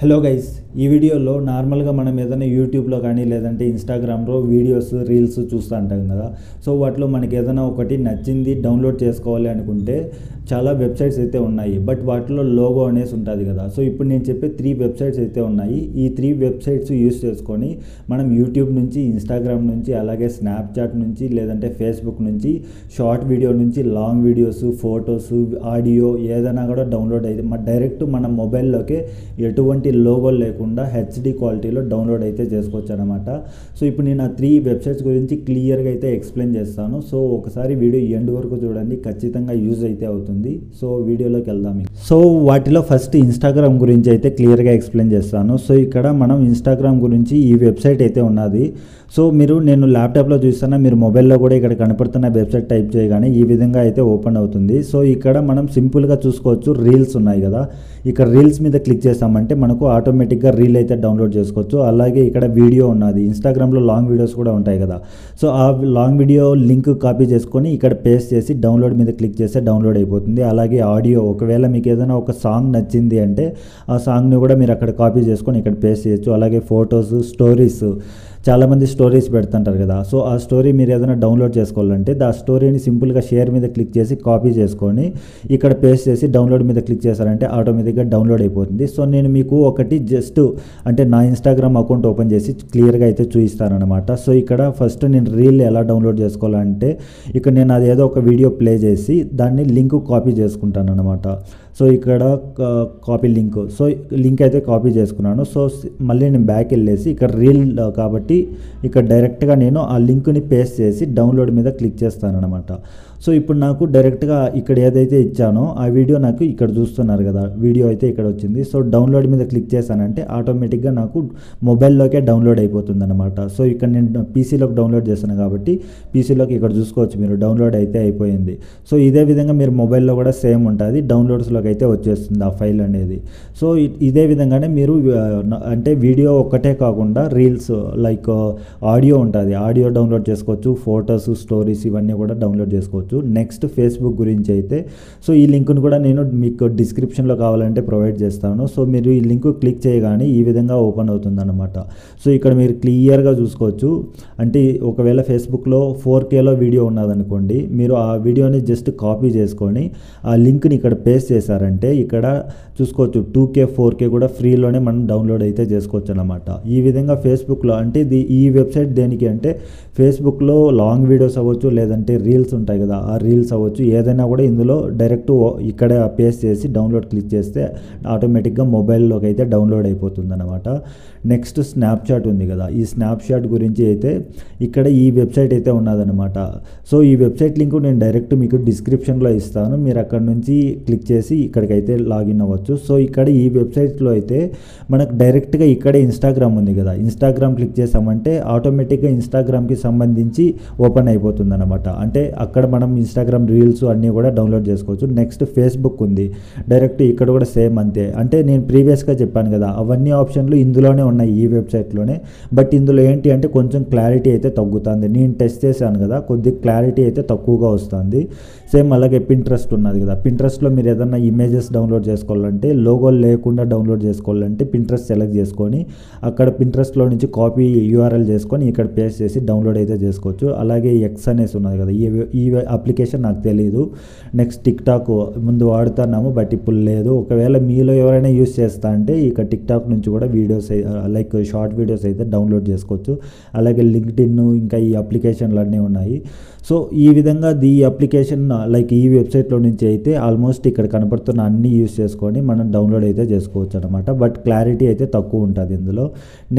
Hello guys, ఈ వీడియోలో నార్మల్గా మనం ఏదైనా యూట్యూబ్లో కానీ లేదంటే ఇన్స్టాగ్రామ్లో వీడియోస్ రీల్స్ చూస్తూ ఉంటాం కదా. సో వాటిలో మనకి ఏదైనా ఒకటి నచ్చింది డౌన్లోడ్ చేసుకోవాలి అనుకుంటే చాలా వెబ్సైట్స్ అయితే ఉన్నాయి. బట్ వాటిలో లోగో అనేసి ఉంటుంది కదా. సో ఇప్పుడు నేను చెప్పే 3 వెబ్సైట్స్ అయితే ఉన్నాయి. ఈ 3 వెబ్సైట్స్ యూస్ చేసుకొని మనం యూట్యూబ్ నుంచి, ఇన్స్టాగ్రామ్ నుంచి, అలాగే స్నాప్చాట్ నుంచి, లేదంటే ఫేస్బుక్ నుంచి షార్ట్ వీడియో నుంచి లాంగ్ వీడియోస్, ఫొటోస్, ఆడియో ఏదైనా కూడా డౌన్లోడ్ అయితే డైరెక్ట్ మన మొబైల్లోకి ఎటువంటి లోగో లేకుండా హెచ్డి క్వాలిటీలో డౌన్లోడ్ అయితే చేసుకోవచ్చు అనమాట. సో ఇప్పుడు నేను ఆ 3 వెబ్సైట్స్ గురించి క్లియర్గా అయితే ఎక్స్ప్లెయిన్ చేస్తాను. సో ఒకసారి వీడియో ఎండ్ వరకు చూడండి, ఖచ్చితంగా యూజ్ అయితే అవుతుంది. సో వీడియోలోకి వెళ్దాం. సో వాటిలో ఫస్ట్ ఇన్స్టాగ్రామ్ గురించి అయితే క్లియర్గా ఎక్స్ప్లెయిన్ చేస్తాను. సో ఇక్కడ మనం ఇన్స్టాగ్రామ్ గురించి ఈ వెబ్సైట్ అయితే ఉన్నది. సో నేను ల్యాప్టాప్లో చూస్తున్నా, మీరు మొబైల్లో కూడా ఇక్కడ కనపడుతున్న వెబ్సైట్ టైప్ చేయగానే ఈ విధంగా అయితే ఓపెన్ అవుతుంది. సో ఇక్కడ మనం సింపుల్గా చూసుకోవచ్చు, రీల్స్ ఉన్నాయి కదా. ఇక్కడ రీల్స్ మీద క్లిక్ చేస్తామంటే మనకు ఆటోమేటిక్గా రీల్ అయితే డౌన్లోడ్ చేసుకోవచ్చు. అలాగే ఇక్కడ వీడియో ఉన్నది, ఇన్స్టాగ్రామ్లో లాంగ్ వీడియోస్ కూడా ఉంటాయి కదా. సో ఆ లాంగ్ వీడియో లింక్ కాపీ చేసుకొని ఇక్కడ పేస్ట్ చేసి డౌన్లోడ్ మీద క్లిక్ చేస్తే డౌన్లోడ్ అయిపోతుంది. అలాగే ఆడియో, ఒకవేళ మీకు ఏదైనా ఒక సాంగ్ నచ్చింది అంటే ఆ సాంగ్ని కూడా మీరు అక్కడ కాపీ చేసుకొని ఇక్కడ పేస్ట్ చేయొచ్చు. అలాగే ఫొటోస్, స్టోరీస్, చాలామంది స్టోరీస్ పెడుతుంటారు కదా. సో ఆ స్టోరీ మీరు ఏదైనా డౌన్లోడ్ చేసుకోవాలంటే ఆ స్టోరీని సింపుల్గా షేర్ మీద క్లిక్ చేసి కాపీ చేసుకొని ఇక్కడ పేస్ట్ చేసి డౌన్లోడ్ మీద క్లిక్ చేశారంటే ఆటోమేటిక్గా డౌన్లోడ్ అయిపోతుంది. సో నేను మీకు ఒకటి జస్ట్ అంటే నా ఇన్స్టాగ్రామ్ అకౌంట్ ఓపెన్ చేసి క్లియర్గా అయితే చూపిస్తానమాట. సో ఇక్కడ ఫస్ట్ నేను రీల్ ఎలా డౌన్లోడ్ చేసుకోవాలంటే ఇక్కడ నేను అదేదో ఒక వీడియో ప్లే చేసి దాన్ని లింక్ కాపీ చేసుకుంటాను అనమాట. సో ఇక్కడ కాపీ లింక్, సో లింక్ అయితే కాపీ చేసుకున్నాను. సో మళ్ళీ నేను బ్యాక్ వెళ్ళేసి ఇక్కడ రీల్ కాబట్టి ఇక్కడ డైరెక్ట్గా నేను ఆ లింక్ని పేస్ట్ చేసి డౌన్లోడ్ మీద క్లిక్ చేస్తాను అనమాట. సో ఇప్పుడు నాకు డైరెక్ట్గా ఇక్కడ ఏదైతే ఇచ్చానో ఆ వీడియో నాకు ఇక్కడ చూస్తున్నారు కదా, వీడియో అయితే ఇక్కడ వచ్చింది. సో డౌన్లోడ్ మీద క్లిక్ చేశానంటే ఆటోమేటిక్గా నాకు మొబైల్లోకే డౌన్లోడ్ అయిపోతుంది అనమాట. సో ఇక్కడ నేను పీసీలోకి డౌన్లోడ్ చేస్తాను కాబట్టి పీసీలోకి ఇక్కడ చూసుకోవచ్చు మీరు, డౌన్లోడ్ అయితే అయిపోయింది. సో ఇదే విధంగా మీరు మొబైల్లో కూడా సేమ్ ఉంటుంది, డౌన్లోడ్స్లోకి అయితే వచ్చేస్తుంది ఆ ఫైల్ అనేది. సో ఇదే విధంగానే మీరు అంటే వీడియో ఒక్కటే కాకుండా రీల్స్ లైక్ ఆడియో ఉంటుంది, ఆడియో డౌన్లోడ్ చేసుకోవచ్చు, ఫొటోస్, స్టోరీస్ ఇవన్నీ కూడా డౌన్లోడ్ చేసుకోవచ్చు. నెక్స్ట్ ఫేస్బుక్ గురించి అయితే సో ఈ లింక్ను కూడా నేను మీకు డిస్క్రిప్షన్లో కావాలంటే ప్రొవైడ్ చేస్తాను. సో మీరు ఈ లింక్ క్లిక్ చేయగానే ఈ విధంగా ఓపెన్ అవుతుంది అనమాట. సో ఇక్కడ మీరు క్లియర్గా చూసుకోవచ్చు. అంటే ఒకవేళ ఫేస్బుక్లో 4Kలో వీడియో ఉన్నదనుకోండి, మీరు ఆ వీడియోని జస్ట్ కాపీ చేసుకొని ఆ లింక్ని ఇక్కడ పేస్ట్ చేశారంటే ఇక్కడ చూసుకోవచ్చు 2K 4K కూడా ఫ్రీలోనే మనం డౌన్లోడ్ అయితే చేసుకోవచ్చు అనమాట. ఈ విధంగా ఫేస్బుక్లో అంటే ఈ వెబ్సైట్ దేనికి అంటే ఫేస్బుక్లో లాంగ్ వీడియోస్ అవ్వచ్చు, లేదంటే రీల్స్ ఉంటాయి కదా, ఆ రీల్స్ అవ్వచ్చు, ఏదైనా కూడా ఇందులో డైరెక్ట్ ఇక్కడ పేస్ట్ చేసి డౌన్లోడ్ క్లిక్ చేస్తే ఆటోమేటిక్గా మొబైల్లోకి అయితే డౌన్లోడ్ అయిపోతుంది అనమాట. నెక్స్ట్ స్నాప్చాట్ ఉంది కదా, ఈ స్నాప్చాట్ గురించి అయితే ఇక్కడ ఈ వెబ్సైట్ అయితే ఉన్నదనమాట. సో ఈ వెబ్సైట్ లింక్ నేను డైరెక్ట్ మీకు డిస్క్రిప్షన్లో ఇస్తాను, మీరు అక్కడ నుంచి క్లిక్ చేసి ఇక్కడికైతే లాగిన్ అవ్వచ్చు. సో ఇక్కడ ఈ వెబ్సైట్లో అయితే మనకు డైరెక్ట్గా ఇక్కడే ఇన్స్టాగ్రామ్ ఉంది కదా, ఇన్స్టాగ్రామ్ క్లిక్ చేసామంటే ఆటోమేటిక్గా ఇన్స్టాగ్రామ్కి సంబంధించి ఓపెన్ అయిపోతుంది అనమాట. అంటే అక్కడ మనం ఇన్స్టాగ్రామ్ రీల్స్ అన్నీ కూడా డౌన్లోడ్ చేసుకోవచ్చు. నెక్స్ట్ ఫేస్బుక్ ఉంది, డైరెక్ట్ ఇక్కడ కూడా సేమ్ అంతే. అంటే నేను ప్రీవియస్గా చెప్పాను కదా, అవన్నీ ఆప్షన్లు ఇందులోనే ఉన్నాయి ఈ వెబ్సైట్లోనే. బట్ ఇందులో ఏంటి అంటే కొంచెం క్లారిటీ అయితే తగ్గుతుంది. నేను టెస్ట్ చేశాను కదా, కొద్దిగా క్లారిటీ అయితే తక్కువగా వస్తుంది. సేమ్ అలాగే పింట్రెస్ట్ ఉన్నది కదా, పింట్రెస్ట్లో మీరు ఏదైనా ఇమేజెస్ డౌన్లోడ్ చేసుకోవాలంటే, లోగో లేకుండా డౌన్లోడ్ చేసుకోవాలంటే పింట్రెస్ట్ సెలెక్ట్ చేసుకొని అక్కడ పింట్రెస్ట్లో నుంచి కాపీ URL చేసుకొని ఇక్కడ పేస్ట్ చేసి డౌన్లోడ్ అయితే చేసుకోవచ్చు. అలాగే ఎక్స్ అనేసి ఉన్నది కదా, ఈ అప్లికేషన్ నాకు తెలియదు. నెక్స్ట్ టిక్టాక్ ముందు వాడుతున్నాము బట్ ఇప్పుడు లేదు. ఒకవేళ మీలో ఎవరైనా యూస్ చేస్తా అంటే ఇక టిక్టాక్ నుంచి కూడా వీడియోస్ లైక్ షార్ట్ వీడియోస్ అయితే డౌన్లోడ్ చేసుకోవచ్చు. అలాగే లింక్డ్ఇన్, ఇంకా ఈ అప్లికేషన్లు అన్నీ ఉన్నాయి. సో ఈ విధంగా ఈ అప్లికేషన్ లైక్ ఈ వెబ్సైట్లో నుంచి అయితే ఆల్మోస్ట్ ఇక్కడ కనపడుతున్న అన్ని యూస్ చేసుకొని మనం డౌన్లోడ్ అయితే చేసుకోవచ్చు అనమాట. బట్ క్లారిటీ అయితే తక్కువ ఉంటుంది ఇందులో.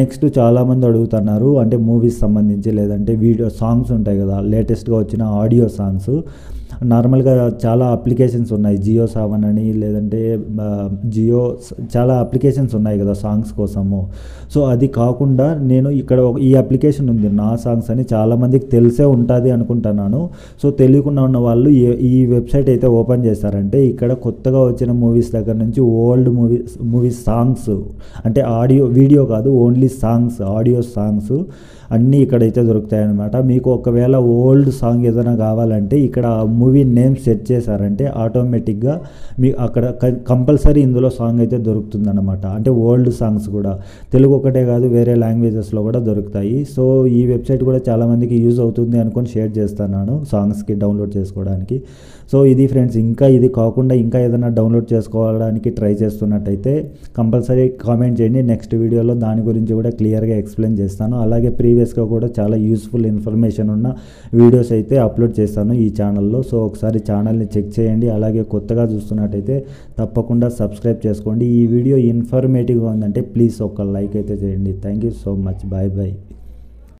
నెక్స్ట్ చాలామంది అడుగుతున్నారు అంటే మూవీస్ సంబంధించి, లేదంటే వీడియో సాంగ్స్ ఉంటాయి కదా, లేటెస్ట్గా వచ్చిన ఆడియో సాంగ్స్. నార్మల్గా చాలా అప్లికేషన్స్ ఉన్నాయి, జియో సావన్ అని, లేదంటే జియో చాలా అప్లికేషన్స్ ఉన్నాయి కదా సాంగ్స్ కోసము. సో అది కాకుండా నేను ఇక్కడ ఈ అప్లికేషన్ ఉంది నా సాంగ్స్ అని, చాలామందికి తెలిసే ఉంటుంది అనుకుంటున్నాను. సో తెలియకుండా ఉన్న వాళ్ళు ఈ వెబ్సైట్ అయితే ఓపెన్ చేశారంటే ఇక్కడ కొత్తగా వచ్చిన మూవీస్ దగ్గర నుంచి ఓల్డ్ మూవీస్ సాంగ్స్ అంటే ఆడియో వీడియో కాదు, ఓన్లీ సాంగ్స్, ఆడియో సాంగ్స్ అన్నీ ఇక్కడైతే దొరుకుతాయి అన్నమాట. మీకు ఒకవేళ ఓల్డ్ సాంగ్ ఏదైనా కావాలంటే ఇక్కడ మూవీ నేమ్ సెట్ చేశారంటే ఆటోమేటిక్గా మీ అక్కడ కంపల్సరీ ఇందులో సాంగ్ అయితే దొరుకుతుందన్నమాట. అంటే ఓల్డ్ సాంగ్స్ కూడా తెలుగు ఒకటే కాదు వేరే లాంగ్వేజెస్లో కూడా దొరుకుతాయి. సో ఈ వెబ్సైట్ కూడా చాలామందికి యూజ్ అవుతుంది అనుకొని షేర్ చేస్తున్నాను సాంగ్స్కి డౌన్లోడ్ చేసుకోవడానికి. సో ఇది ఫ్రెండ్స్, ఇంకా ఇది కాకుండా ఇంకా ఏదైనా డౌన్లోడ్ చేసుకోవడానికి ట్రై చేస్తున్నట్టయితే కంపల్సరీ కామెంట్ చేయండి. నెక్స్ట్ వీడియోలో దాని గురించి కూడా క్లియర్గా ఎక్స్ప్లెయిన్ చేస్తాను. అలాగే ప్రీవియస్గా కూడా చాలా యూస్ఫుల్ ఇన్ఫర్మేషన్ ఉన్న వీడియోస్ అయితే అప్లోడ్ చేస్తాను ఈ ఛానల్లో. సో ఒకసారి ఛానల్ని చెక్ చేయండి. అలాగే కొత్తగా చూస్తున్నట్టయితే తప్పకుండా సబ్స్క్రైబ్ చేసుకోండి. ఈ వీడియో ఇన్ఫర్మేటివ్గా ఉందంటే ప్లీజ్ ఒక లైక్ అయితే చేయండి. Thank you so much. Bye bye.